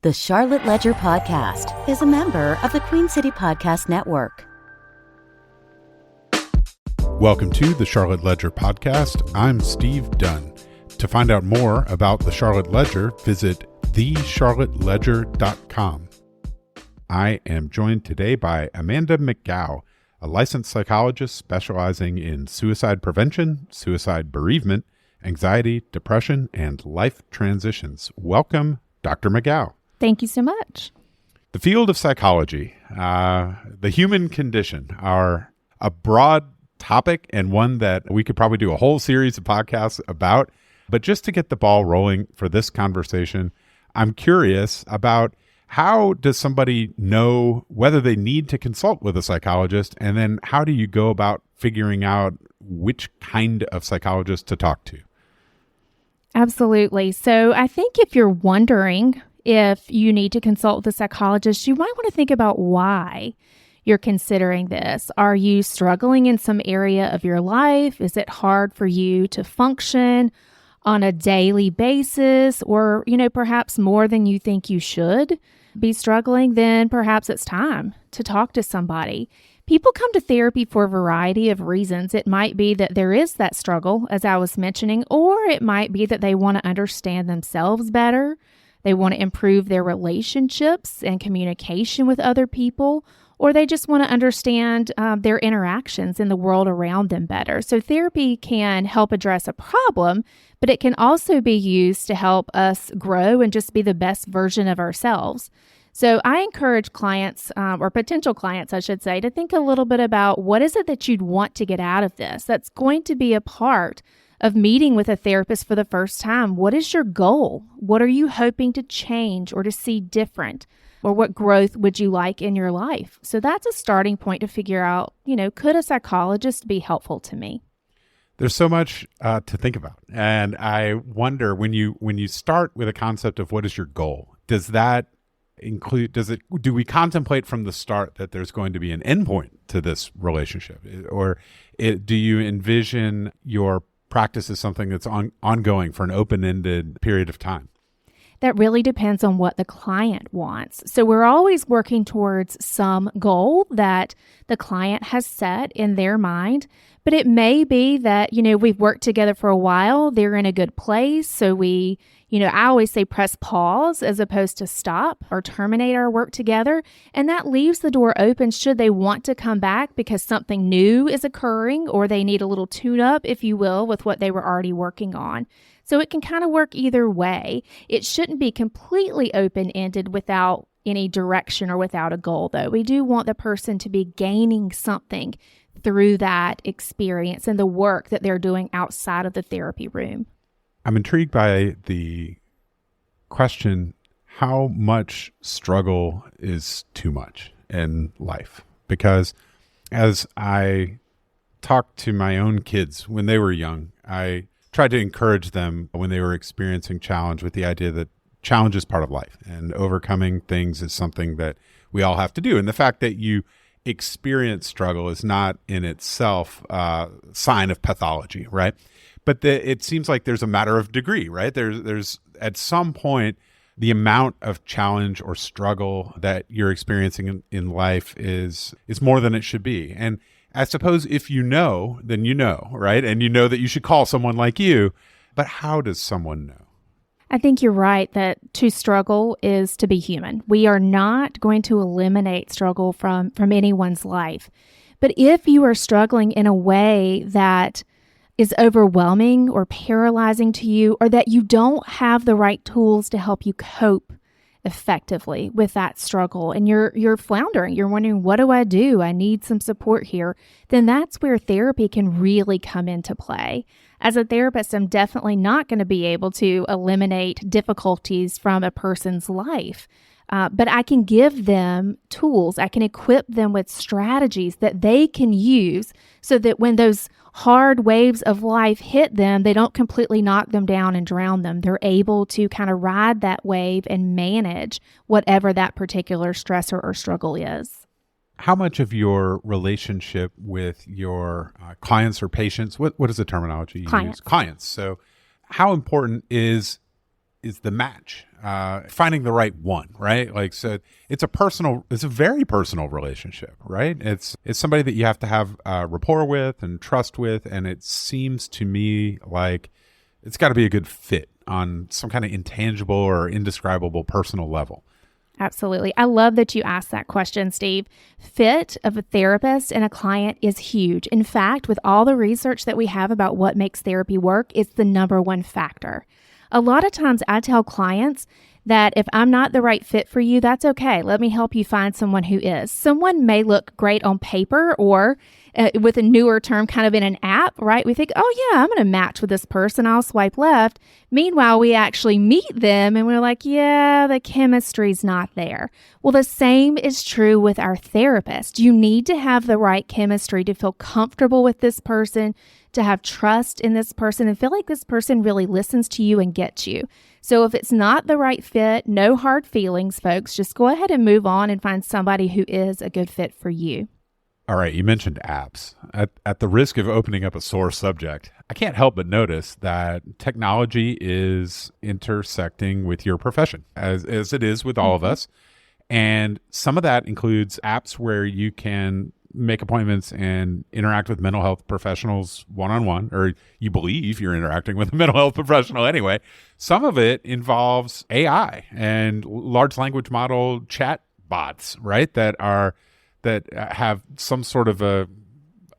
The Charlotte Ledger Podcast is a member of the Queen City Podcast Network. Welcome to the Charlotte Ledger Podcast. I'm Steve Dunn. To find out more about the Charlotte Ledger, visit thecharlotteledger.com. I am joined today by Amanda McGough, a licensed psychologist specializing in suicide prevention, suicide bereavement, anxiety, depression, and life transitions. Welcome, Dr. McGough. Thank you so much. The field of psychology, the human condition, are a broad topic and one that we could probably do a whole series of podcasts about. But just to get the ball rolling for this conversation, I'm curious about how does somebody know whether they need to consult with a psychologist, and then how do you go about figuring out which kind of psychologist to talk to? Absolutely. So I think if you're wondering if you need to consult with a psychologist, you might want to think about why you're considering this. Are you struggling in some area of your life? Is it hard for you to function on a daily basis, or, perhaps more than you think you should be struggling? Then perhaps it's time to talk to somebody. People come to therapy for a variety of reasons. It might be that there is that struggle, as I was mentioning, or it might be that they want to understand themselves better. They want to improve their relationships and communication with other people, or they just want to understand their interactions in the world around them better. So therapy can help address a problem, but it can also be used to help us grow and just be the best version of ourselves. So I encourage clients, or potential clients, I should say, to think a little bit about what is it that you'd want to get out of this that's going to be a part of meeting with a therapist for the first time. What is your goal? What are you hoping to change or to see different? Or what growth would you like in your life? So that's a starting point to figure out, could a psychologist be helpful to me? There's so much to think about. And I wonder, when you start with a concept of what is your goal, does that include, do we contemplate from the start that there's going to be an endpoint to this relationship? Or do you envision your practice as something that's ongoing for an open-ended period of time? That really depends on what the client wants. So we're always working towards some goal that the client has set in their mind, but it may be that, we've worked together for a while, they're in a good place, so we, I always say press pause as opposed to stop or terminate our work together, and that leaves the door open should they want to come back because something new is occurring or they need a little tune-up, if you will, with what they were already working on. So it can kind of work either way. It shouldn't be completely open-ended without any direction or without a goal, though. We do want the person to be gaining something through that experience and the work that they're doing outside of the therapy room. I'm intrigued by the question, how much struggle is too much in life? Because as I talked to my own kids when they were young, I tried to encourage them when they were experiencing challenge with the idea that challenge is part of life and overcoming things is something that we all have to do. And the fact that you experience struggle is not in itself a sign of pathology, right? But it seems like there's a matter of degree, right? There's at some point, the amount of challenge or struggle that you're experiencing in life is more than it should be. And I suppose if you know, then you know, right? And you know that you should call someone like you, but how does someone know? I think you're right that to struggle is to be human. We are not going to eliminate struggle from anyone's life. But if you are struggling in a way that is overwhelming or paralyzing to you, or that you don't have the right tools to help you cope effectively with that struggle, and you're floundering, you're wondering, what do? I need some support here, then that's where therapy can really come into play. As a therapist, I'm definitely not going to be able to eliminate difficulties from a person's life. But I can give them tools. I can equip them with strategies that they can use so that when those hard waves of life hit them, they don't completely knock them down and drown them. They're able to kind of ride that wave and manage whatever that particular stressor or struggle is. How much of your relationship with your clients or patients, what is the terminology you use? Clients. So how important is is the match, finding the right one, right? Like, so it's a very personal relationship, right? It's somebody that you have to have rapport with and trust with. And it seems to me like it's got to be a good fit on some kind of intangible or indescribable personal level. Absolutely. I love that you asked that question, Steve. Fit of a therapist and a client is huge. In fact, with all the research that we have about what makes therapy work, it's the number one factor. A lot of times I tell clients that if I'm not the right fit for you, that's okay. Let me help you find someone who is. Someone may look great on paper or with a newer term, kind of in an app, right? We think, oh yeah, I'm going to match with this person. I'll swipe left. Meanwhile, we actually meet them and we're like, yeah, the chemistry's not there. Well, the same is true with our therapist. You need to have the right chemistry to feel comfortable with this person, to have trust in this person and feel like this person really listens to you and gets you. So if it's not the right fit, no hard feelings, folks. Just go ahead and move on and find somebody who is a good fit for you. All right, you mentioned apps. At the risk of opening up a sore subject, I can't help but notice that technology is intersecting with your profession, as it is with all of us. And some of that includes apps where you can make appointments and interact with mental health professionals one-on-one, or you believe you're interacting with a mental health professional anyway. Some of it involves AI and large language model chat bots, right? That have some sort of a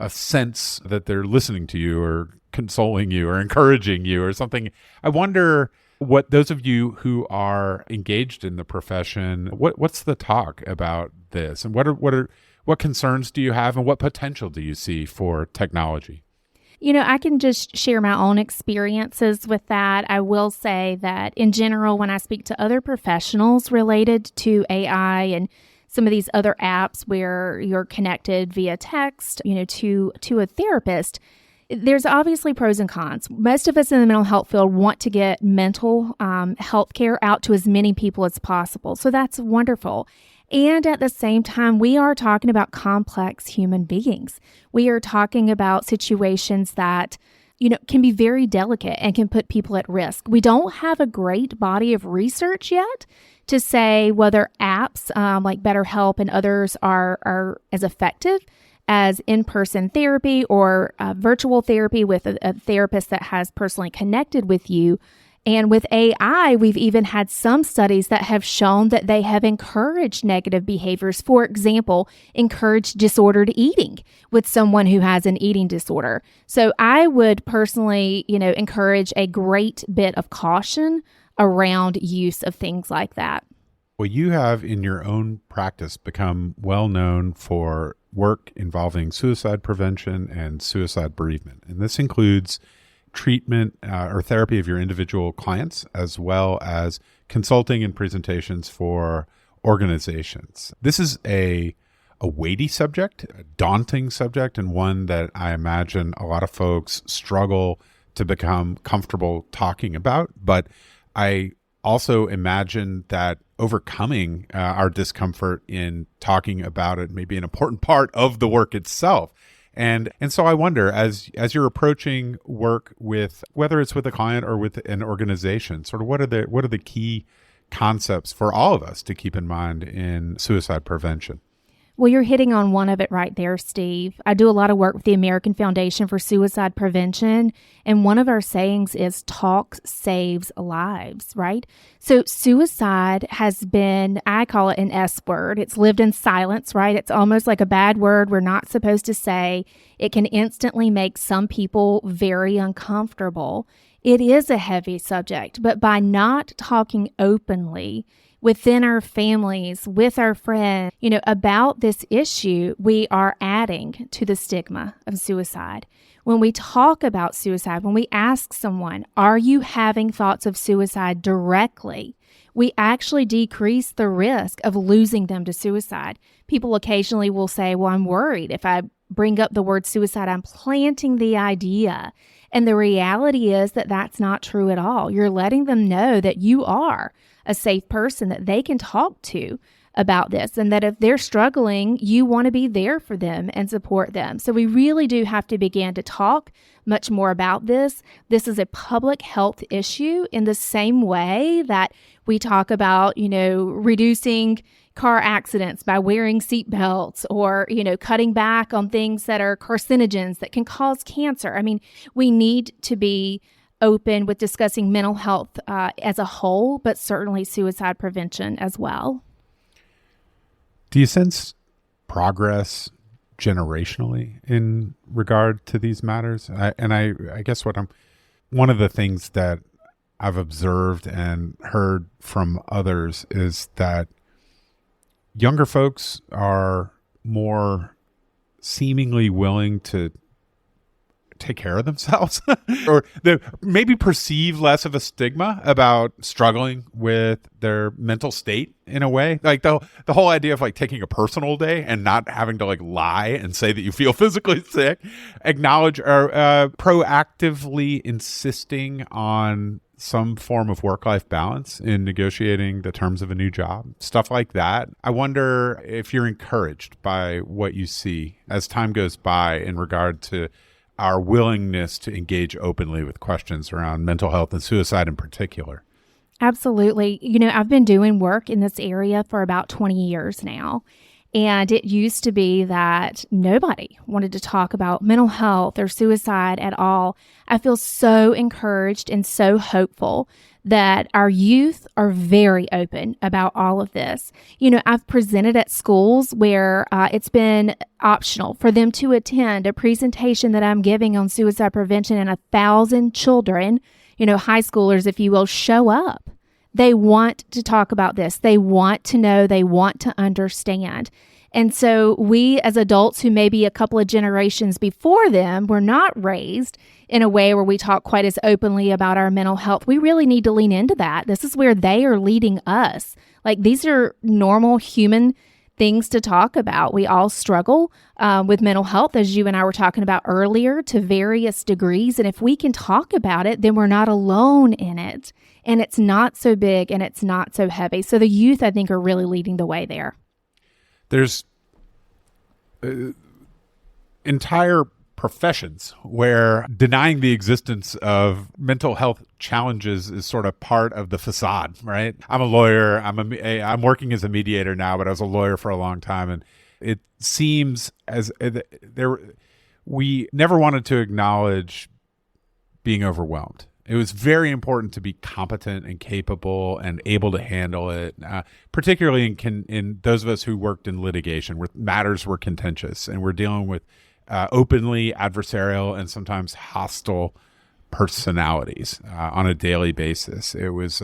sense that they're listening to you or consoling you or encouraging you or something. I wonder what those of you who are engaged in the profession, what's the talk about this, and what concerns do you have, and what potential do you see for technology? You know, I can just share my own experiences with that. I will say that in general, when I speak to other professionals related to AI and some of these other apps where you're connected via text, to a therapist, there's obviously pros and cons. Most of us in the mental health field want to get mental health care out to as many people as possible. So that's wonderful. And at the same time, we are talking about complex human beings. We are talking about situations that, can be very delicate and can put people at risk. We don't have a great body of research yet to say whether apps like BetterHelp and others are as effective as in-person therapy or virtual therapy with a therapist that has personally connected with you. And with AI, we've even had some studies that have shown that they have encouraged negative behaviors. For example, encouraged disordered eating with someone who has an eating disorder. So I would personally, encourage a great bit of caution around use of things like that. Well, you have in your own practice become well known for work involving suicide prevention and suicide bereavement. And this includes treatment or therapy of your individual clients, as well as consulting and presentations for organizations. This is a weighty subject, a daunting subject, and one that I imagine a lot of folks struggle to become comfortable talking about. But I also imagine that overcoming our discomfort in talking about it may be an important part of the work itself. And so I wonder, as you're approaching work with, whether it's with a client or with an organization, sort of what are the key concepts for all of us to keep in mind in suicide prevention? Well, you're hitting on one of it right there, Steve. I do a lot of work with the American Foundation for Suicide Prevention, and one of our sayings is talk saves lives, right? So suicide has been, I call it an S word. It's lived in silence, right? It's almost like a bad word we're not supposed to say. It can instantly make some people very uncomfortable. It is a heavy subject, but by not talking openly within our families, with our friends, about this issue, we are adding to the stigma of suicide. When we talk about suicide, when we ask someone, are you having thoughts of suicide directly, we actually decrease the risk of losing them to suicide. People occasionally will say, well, I'm worried. If I bring up the word suicide, I'm planting the idea. And the reality is that that's not true at all. You're letting them know that you are a safe person that they can talk to about this, and that if they're struggling, you want to be there for them and support them. So we really do have to begin to talk much more about this. This is a public health issue in the same way that we talk about, reducing car accidents by wearing seatbelts, or, cutting back on things that are carcinogens that can cause cancer. I mean, we need to be open with discussing mental health as a whole, but certainly suicide prevention as well. Do you sense progress generationally in regard to these matters? I guess one of the things that I've observed and heard from others is that younger folks are more seemingly willing to take care of themselves or they maybe perceive less of a stigma about struggling with their mental state in a way. Like the whole idea of like taking a personal day and not having to like lie and say that you feel physically sick, acknowledge or proactively insisting on some form of work-life balance in negotiating the terms of a new job, stuff like that. I wonder if you're encouraged by what you see as time goes by in regard to our willingness to engage openly with questions around mental health and suicide in particular. Absolutely. I've been doing work in this area for about 20 years now. And it used to be that nobody wanted to talk about mental health or suicide at all. I feel so encouraged and so hopeful that our youth are very open about all of this. I've presented at schools where it's been optional for them to attend a presentation that I'm giving on suicide prevention, and 1,000 children, high schoolers, if you will, show up. They want to talk about this. They want to know. They want to understand. And so we as adults who maybe a couple of generations before them were not raised in a way where we talk quite as openly about our mental health, we really need to lean into that. This is where they are leading us. Like, these are normal human things to talk about. We all struggle with mental health, as you and I were talking about earlier, to various degrees. And if we can talk about it, then we're not alone in it. And it's not so big and it's not so heavy. So the youth, I think, are really leading the way there. There's entire professions where denying the existence of mental health challenges is sort of part of the facade, right? I'm a lawyer. I'm working as a mediator now, but I was a lawyer for a long time. And it seems as we never wanted to acknowledge being overwhelmed. It was very important to be competent and capable and able to handle it, particularly in those of us who worked in litigation where matters were contentious and we're dealing with openly adversarial and sometimes hostile personalities on a daily basis. It was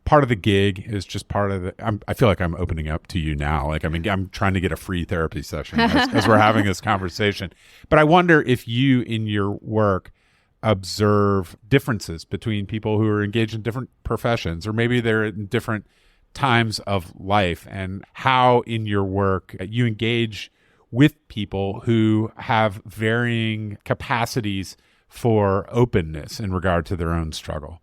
part of the gig. Is just part of the. I feel like I'm opening up to you now. Like, I mean, I'm trying to get a free therapy session as we're having this conversation. But I wonder if you, in your work, observe differences between people who are engaged in different professions, or maybe they're in different times of life, and how in your work you engage with people who have varying capacities for openness in regard to their own struggle.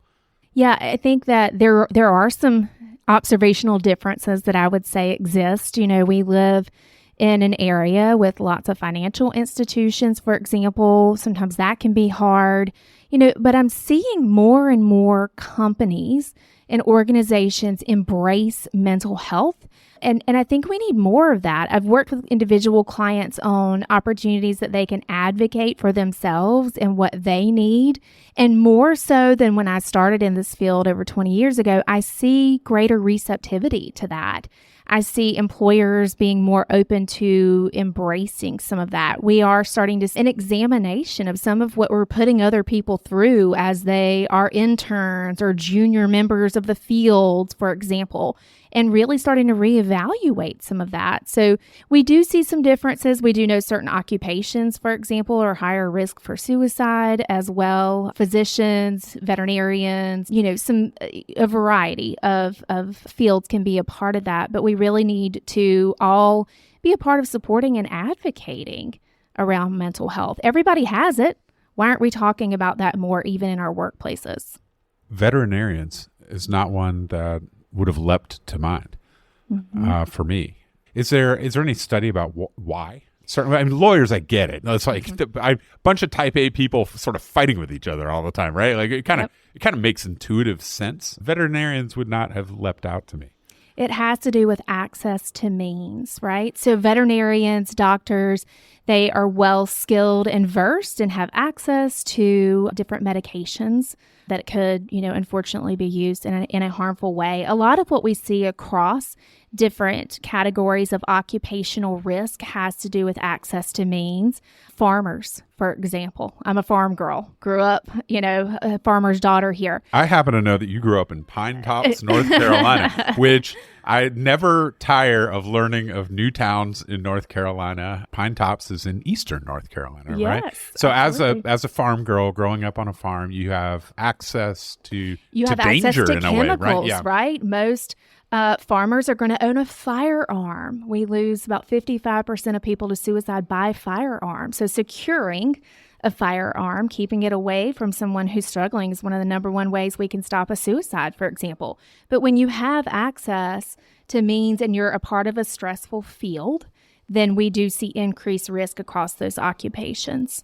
Yeah, I think that there are some observational differences that I would say exist. We live in an area with lots of financial institutions, for example. Sometimes that can be hard, but I'm seeing more and more companies and organizations embrace mental health. And I think we need more of that. I've worked with individual clients on opportunities that they can advocate for themselves and what they need. And more so than when I started in this field over 20 years ago, I see greater receptivity to that. I see employers being more open to embracing some of that. We are starting to see an examination of some of what we're putting other people through as they are interns or junior members of the field, for example, and really starting to reevaluate some of that. So we do see some differences. We do know certain occupations, for example, are higher risk for suicide as well. Physicians, veterinarians, a variety of fields can be a part of that. But we really need to all be a part of supporting and advocating around mental health. Everybody has it. Why aren't we talking about that more, even in our workplaces? Veterinarians is not one that would have leapt to mind for me. Is there any study about why? Certainly, I mean, lawyers, I get it. It's like a bunch of type A people sort of fighting with each other all the time, right? Like it kind of makes intuitive sense. Veterinarians would not have leapt out to me. It has to do with access to means, right? So veterinarians, doctors, they are well skilled and versed and have access to different medications that could, unfortunately be used in a harmful way. A lot of what we see across different categories of occupational risk has to do with access to means. Farmers, for example. I'm a farm girl. Grew up, a farmer's daughter here. I happen to know that you grew up in Pine Tops, North Carolina, which I never tire of learning of new towns in North Carolina. Pine Tops is in eastern North Carolina, yes, right? So absolutely. as a farm girl growing up on a farm, you have access to danger access to in chemicals, a way, right? Yeah. Right? Most farmers are going to own a firearm. We lose about 55% of people to suicide by firearm. So securing a firearm, keeping it away from someone who's struggling is one of the number one ways we can stop a suicide, for example. But when you have access to means and you're a part of a stressful field, then we do see increased risk across those occupations.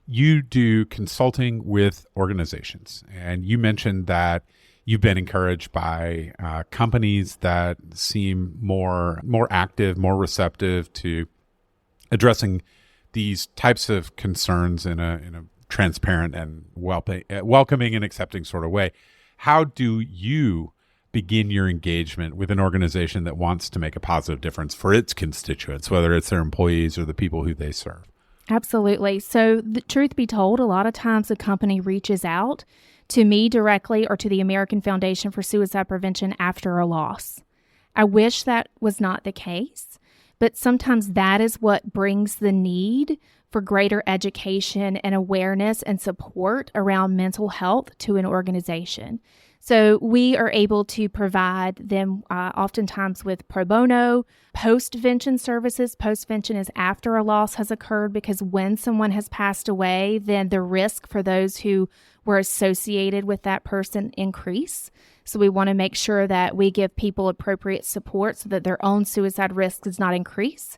You do consulting with organizations, and you mentioned that you've been encouraged by companies that seem more active, more receptive to addressing these types of concerns in a transparent and welcoming and accepting sort of way. How do you begin your engagement with an organization that wants to make a positive difference for its constituents, whether it's their employees or the people who they serve? Absolutely. So the truth be told, a lot of times a company reaches out to me directly or to the American Foundation for Suicide Prevention after a loss. I wish that was not the case, but sometimes that is what brings the need for greater education and awareness and support around mental health to an organization. So we are able to provide them oftentimes with pro bono, post-vention services. Post-vention is after a loss has occurred, because when someone has passed away, then the risk for those who were associated with that person increase. So we want to make sure that we give people appropriate support so that their own suicide risk does not increase.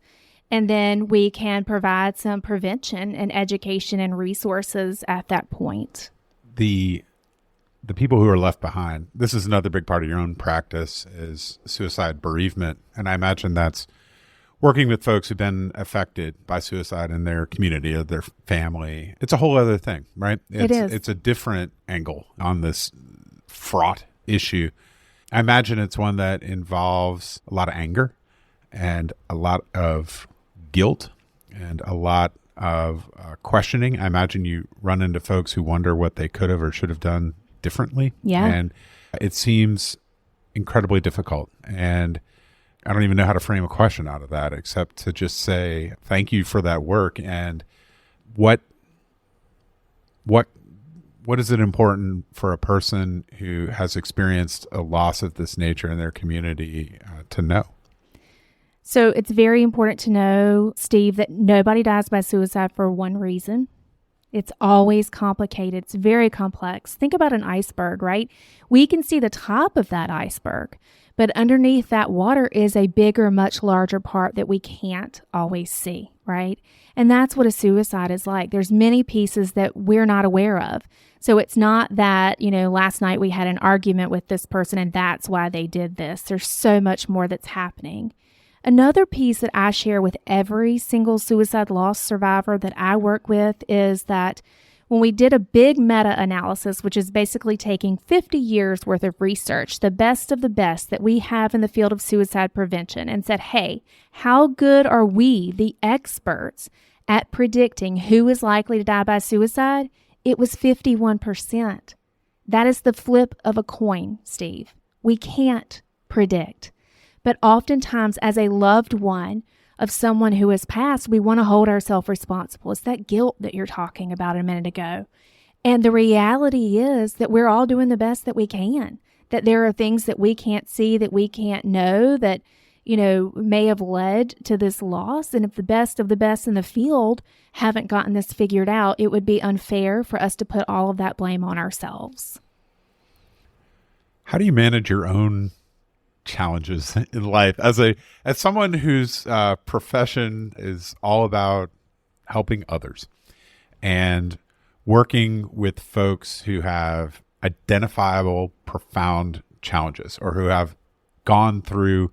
And then we can provide some prevention and education and resources at that point. The people who are left behind, this is another big part of your own practice, is suicide bereavement. And I imagine that's working with folks who've been affected by suicide in their community or their family. It's a whole other thing, right? It is. It's a different angle on this fraught issue. I imagine it's one that involves a lot of anger and a lot of guilt and a lot of questioning. I imagine you run into folks who wonder what they could have or should have done differently. Yeah. And it seems incredibly difficult. And I don't even know how to frame a question out of that except to just say thank you for that work. And what is it important for a person who has experienced a loss of this nature in their community to know? So it's very important to know, Steve, that nobody dies by suicide for one reason. It's always complicated. It's very complex. Think about an iceberg, right? We can see the top of that iceberg, but underneath that water is a bigger, much larger part that we can't always see, right? And that's what a suicide is like. There's many pieces that we're not aware of. So it's not that, last night we had an argument with this person and that's why they did this. There's so much more that's happening. Another piece that I share with every single suicide loss survivor that I work with is that when we did a big meta-analysis, which is basically taking 50 years worth of research, the best of the best that we have in the field of suicide prevention, and said, hey, how good are we, the experts, at predicting who is likely to die by suicide? It was 51%. That is the flip of a coin, Steve. We can't predict. But oftentimes, as a loved one of someone who has passed, we want to hold ourselves responsible. It's that guilt that you're talking about a minute ago. And the reality is that we're all doing the best that we can, that there are things that we can't see, that we can't know, that, may have led to this loss. And if the best of the best in the field haven't gotten this figured out, it would be unfair for us to put all of that blame on ourselves. How do you manage your own challenges in life as someone whose profession is all about helping others and working with folks who have identifiable, profound challenges or who have gone through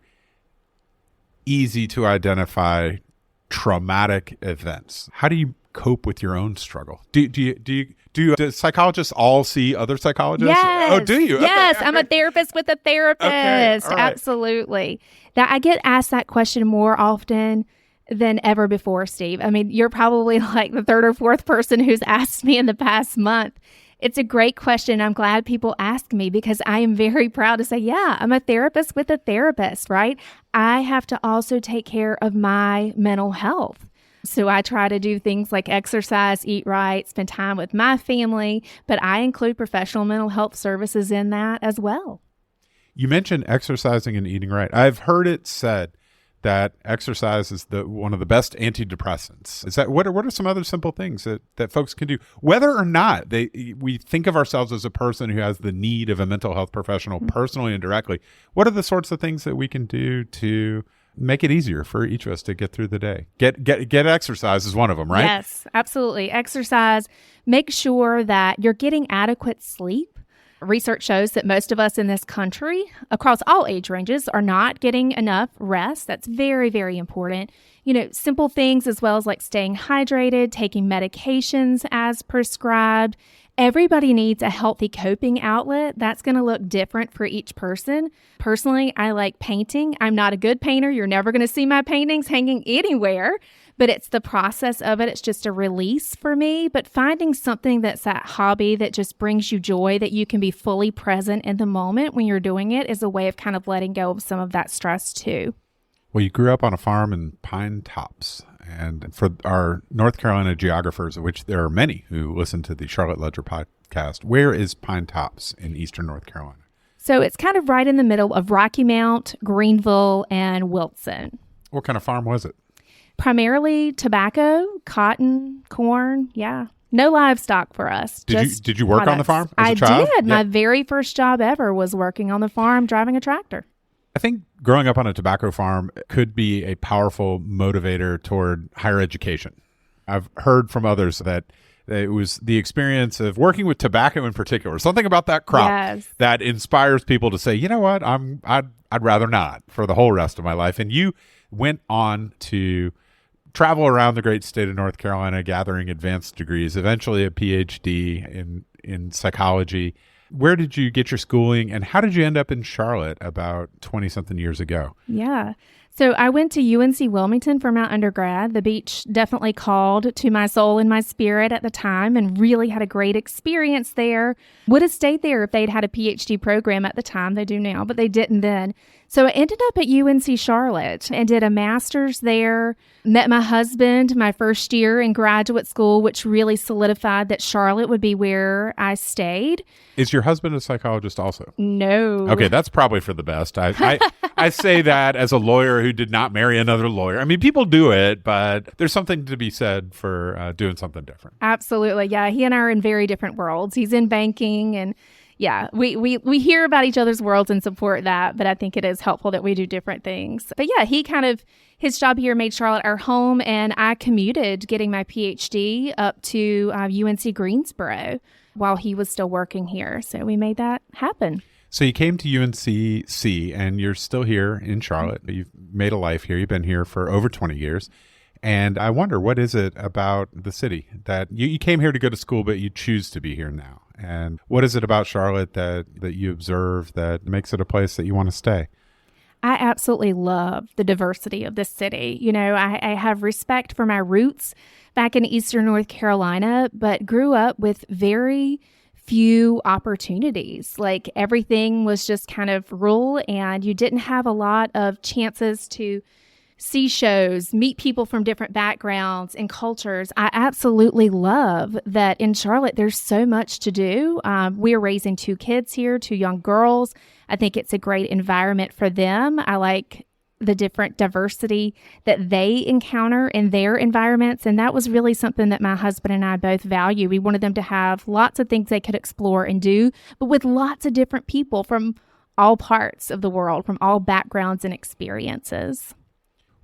easy to identify traumatic events. How do you cope with your own struggle? Do psychologists all see other psychologists? Yes. Oh, do you? Yes, Okay. I'm a therapist with a therapist. Okay. All right. Absolutely. That I get asked that question more often than ever before, Steve. I mean, you're probably like the third or fourth person who's asked me in the past month. It's a great question. I'm glad people ask me because I am very proud to say, yeah, I'm a therapist with a therapist, right? I have to also take care of my mental health. So I try to do things like exercise, eat right, spend time with my family, but I include professional mental health services in that as well. You mentioned exercising and eating right. I've heard it said that exercise is one of the best antidepressants. Is that what are some other simple things that folks can do, whether or not we think of ourselves as a person who has the need of a mental health professional personally and directly? What are the sorts of things that we can do to make it easier for each of us to get through the day? Get exercise is one of them, right? Yes, absolutely. Exercise. Make sure that you're getting adequate sleep. Research shows that most of us in this country, across all age ranges, are not getting enough rest. That's very, very important. Simple things as well as like staying hydrated, taking medications as prescribed. Everybody needs a healthy coping outlet. That's going to look different for each person. Personally, I like painting. I'm not a good painter. You're never going to see my paintings hanging anywhere, but it's the process of it. It's just a release for me. But finding something that's that hobby that just brings you joy, that you can be fully present in the moment when you're doing it, is a way of kind of letting go of some of that stress too. Well, you grew up on a farm in Pine Tops. And for our North Carolina geographers, of which there are many who listen to the Charlotte Ledger podcast, where is Pine Tops in eastern North Carolina? So it's kind of right in the middle of Rocky Mount, Greenville, and Wilson. What kind of farm was it? Primarily tobacco, cotton, corn. Yeah. No livestock for us. Did you work on the farm as a child? I did. Yeah. My very first job ever was working on the farm, driving a tractor. I think growing up on a tobacco farm could be a powerful motivator toward higher education. I've heard from others that it was the experience of working with tobacco in particular, something about that crop that inspires people to say, you know what, I'd rather not for the whole rest of my life. And you went on to travel around the great state of North Carolina, gathering advanced degrees, eventually a Ph.D. in psychology. Where did you get your schooling, and how did you end up in Charlotte about 20-something years ago? Yeah. So I went to UNC Wilmington for my undergrad. The beach definitely called to my soul and my spirit at the time and really had a great experience there. Would have stayed there if they'd had a Ph.D. program at the time. They do now, but they didn't then. So I ended up at UNC Charlotte and did a master's there, met my husband my first year in graduate school, which really solidified that Charlotte would be where I stayed. Is your husband a psychologist also? No. Okay, that's probably for the best. I say that as a lawyer who did not marry another lawyer. I mean, people do it, but there's something to be said for doing something different. Absolutely. Yeah, he and I are in very different worlds. He's in banking, and yeah, we hear about each other's worlds and support that, but I think it is helpful that we do different things. But yeah, his job here made Charlotte our home, and I commuted getting my PhD up to UNC Greensboro while he was still working here. So we made that happen. So you came to UNCC, and you're still here in Charlotte. You've made a life here. You've been here for over 20 years. And I wonder, what is it about the city that you came here to go to school, but you choose to be here now? And what is it about Charlotte that you observe that makes it a place that you want to stay? I absolutely love the diversity of this city. I have respect for my roots back in Eastern North Carolina, but grew up with very few opportunities. Like everything was just kind of rural, and you didn't have a lot of chances to see shows, meet people from different backgrounds and cultures. I absolutely love that in Charlotte, there's so much to do. We're raising 2 kids here, 2 young girls. I think it's a great environment for them. I like the different diversity that they encounter in their environments. And that was really something that my husband and I both value. We wanted them to have lots of things they could explore and do, but with lots of different people from all parts of the world, from all backgrounds and experiences.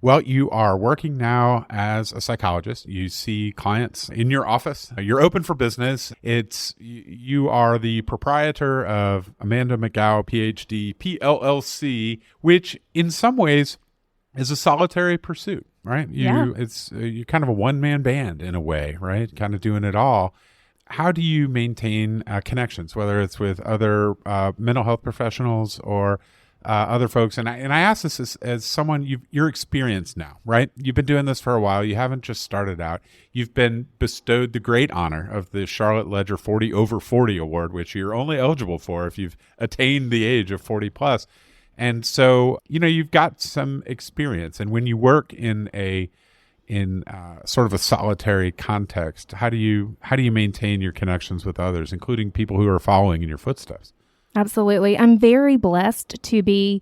Well, you are working now as a psychologist. You see clients in your office. You're open for business. You are the proprietor of Amanda McGough, Ph.D., PLLC, which in some ways is a solitary pursuit, right? You're kind of a one-man band in a way, right? Kind of doing it all. How do you maintain connections, whether it's with other mental health professionals or other folks? And I ask this as someone, you're experienced now, right? You've been doing this for a while. You haven't just started out. You've been bestowed the great honor of the Charlotte Ledger 40 over 40 award, which you're only eligible for if you've attained the age of 40 plus. And so, you've got some experience. And when you work in sort of a solitary context, how do you maintain your connections with others, including people who are following in your footsteps? Absolutely. I'm very blessed to be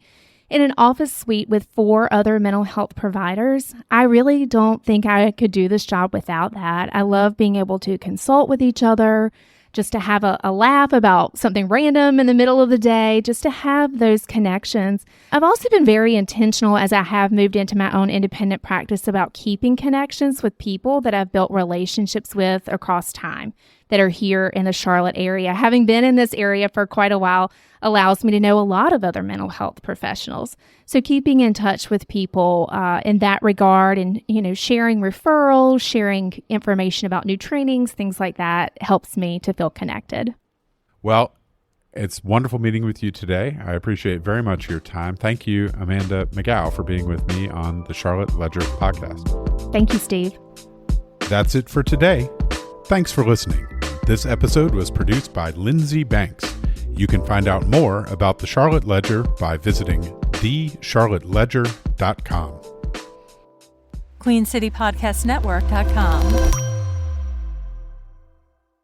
in an office suite with 4 other mental health providers. I really don't think I could do this job without that. I love being able to consult with each other, just to have a laugh about something random in the middle of the day, just to have those connections. I've also been very intentional as I have moved into my own independent practice about keeping connections with people that I've built relationships with across time that are here in the Charlotte area. Having been in this area for quite a while allows me to know a lot of other mental health professionals. So keeping in touch with people in that regard and, sharing referrals, sharing information about new trainings, things like that helps me to feel connected. Well, it's wonderful meeting with you today. I appreciate very much your time. Thank you, Amanda McGough, for being with me on the Charlotte Ledger podcast. Thank you, Steve. That's it for today. Thanks for listening. This episode was produced by Lindsey Banks. You can find out more about the Charlotte Ledger by visiting thecharlotteledger.com. QueenCityPodcastNetwork.com.